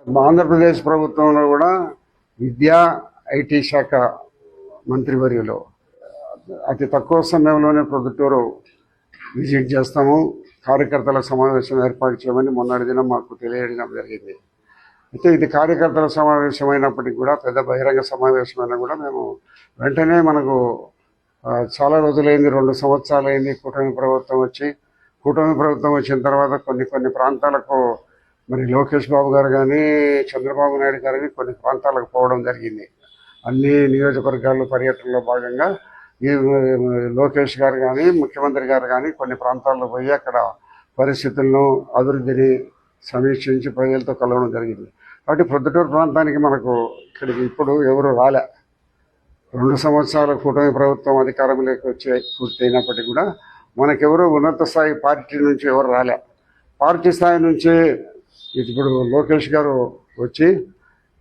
ఆంధ్రప్రదేశ్ ప్రభుత్వంలో కూడా విద్యా ఐటీ శాఖ మంత్రివర్యులు అతి తక్కువ సమయంలోనే ప్రొద్దుటూరు విజిట్ చేస్తాము, కార్యకర్తల సమావేశం ఏర్పాటు చేయమని మొన్నటి దినం మాకు తెలియడం జరిగింది. అయితే ఇది కార్యకర్తల సమావేశం అయినప్పటికీ కూడా, పెద్ద బహిరంగ సమావేశమైనా కూడా మేము వెంటనే మనకు చాలా రోజులైంది, 2 సంవత్సరాలైంది కూటమి ప్రభుత్వం వచ్చిన తర్వాత కొన్ని ప్రాంతాలకు మరి లోకేష్ బాబు గారు కానీ చంద్రబాబు నాయుడు గారు కొన్ని ప్రాంతాలకు పోవడం జరిగింది. అన్ని నియోజకవర్గాల్లో పర్యటనలో భాగంగా ఈ లోకేష్ గారు కానీ ముఖ్యమంత్రి గారు కానీ కొన్ని ప్రాంతాల్లో పోయి అక్కడ పరిస్థితులను, అభివృద్ధిని సమీక్షించి ప్రజలతో కలవడం జరిగింది. కాబట్టి ప్రొద్దుటూరు ప్రాంతానికి మనకు ఇక్కడికి ఇప్పుడు ఎవరు రాలే. 2 సంవత్సరాల కూటమి ప్రభుత్వం అధికారంలోకి వచ్చి పూర్తయినప్పటికీ కూడా మనకెవరు ఉన్నత స్థాయి పార్టీ నుంచి ఎవరు రాలే. పార్టీ స్థాయి నుంచి ఇప్పుడు లోకేష్ గారు వచ్చి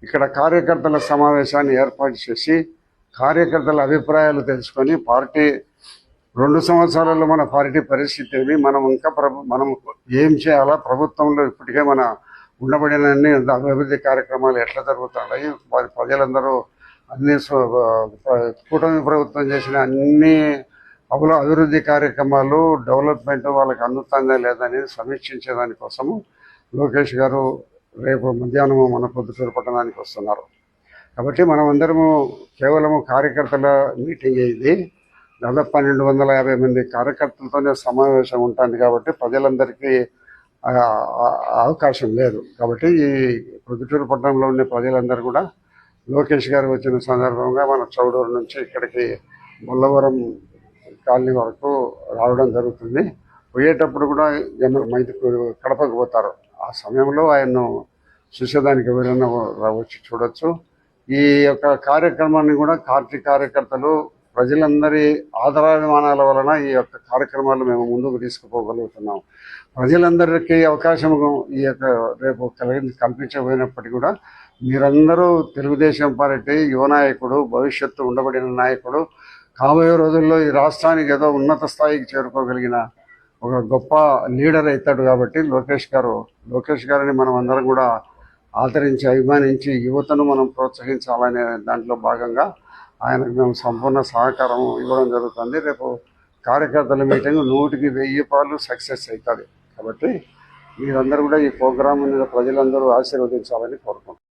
ఇక్కడ కార్యకర్తల సమావేశాన్ని ఏర్పాటు చేసి కార్యకర్తల అభిప్రాయాలు తెలుసుకొని పార్టీ 2 సంవత్సరాలలో మన పార్టీ పరిస్థితి ఏమి, మనం ఏం చేయాలా, ప్రభుత్వంలో ఇప్పటికే మన ఉండబడిన అన్ని అభివృద్ధి కార్యక్రమాలు ఎట్లా జరుగుతున్నాయి, ప్రజలందరూ అన్ని కూటమి ప్రభుత్వం చేసిన అన్ని అభివృద్ధి కార్యక్రమాలు డెవలప్మెంట్ వాళ్ళకి అందుతుందా లేదని సమీక్షించే దానికోసము లోకేష్ గారు రేపు మధ్యాహ్నం మన పొద్దుటూరు పట్టణానికి వస్తున్నారు. కాబట్టి మనం అందరము కేవలము కార్యకర్తల మీటింగ్ అయింది. దాదాపు 1250 మంది కార్యకర్తలతోనే సమావేశం ఉంటుంది. కాబట్టి ప్రజలందరికీ అవకాశం లేదు. కాబట్టి ఈ పొద్దుటూరు పట్టణంలో ఉండే ప్రజలందరూ కూడా లోకేష్ గారు వచ్చిన సందర్భంగా మన చౌడూరు నుంచి ఇక్కడికి బొల్లవరం కాలనీ వరకు రావడం జరుగుతుంది. పోయేటప్పుడు కూడా కడపకు పోతారు. ఆ సమయంలో ఆయన్ను చూసేదానికి ఎవరైనా వచ్చి చూడొచ్చు. ఈ యొక్క కార్యక్రమాన్ని కూడా కార్యకర్తలు ప్రజలందరి ఆదరాభిమానాల వలన ఈ యొక్క కార్యక్రమాలు మేము ముందుకు తీసుకుపోగలుగుతున్నాం. ప్రజలందరికీ అవకాశం ఈ యొక్క రేపు కల్పించబోయినప్పటికీ కూడా మీరందరూ తెలుగుదేశం పార్టీ యువ నాయకుడు, భవిష్యత్తు ఉండబడిన నాయకుడు, కాబోయే రోజుల్లో ఈ రాష్ట్రానికి ఏదో ఉన్నత స్థాయికి చేరుకోగలిగిన ఒక గొప్ప లీడర్ అవుతాడు. కాబట్టి లోకేష్ గారిని మనం అందరం కూడా ఆదరించి అభిమానించి యువతను మనం ప్రోత్సహించాలనే దాంట్లో భాగంగా ఆయనకు మేము సంపూర్ణ సహకారం ఇవ్వడం జరుగుతుంది. రేపు కార్యకర్తల మీటింగ్ 100కి 1000 సక్సెస్ అవుతుంది. కాబట్టి మీరందరూ కూడా ఈ ప్రోగ్రాం మీద ప్రజలందరూ ఆశీర్వదించాలని కోరుకుంటున్నాం.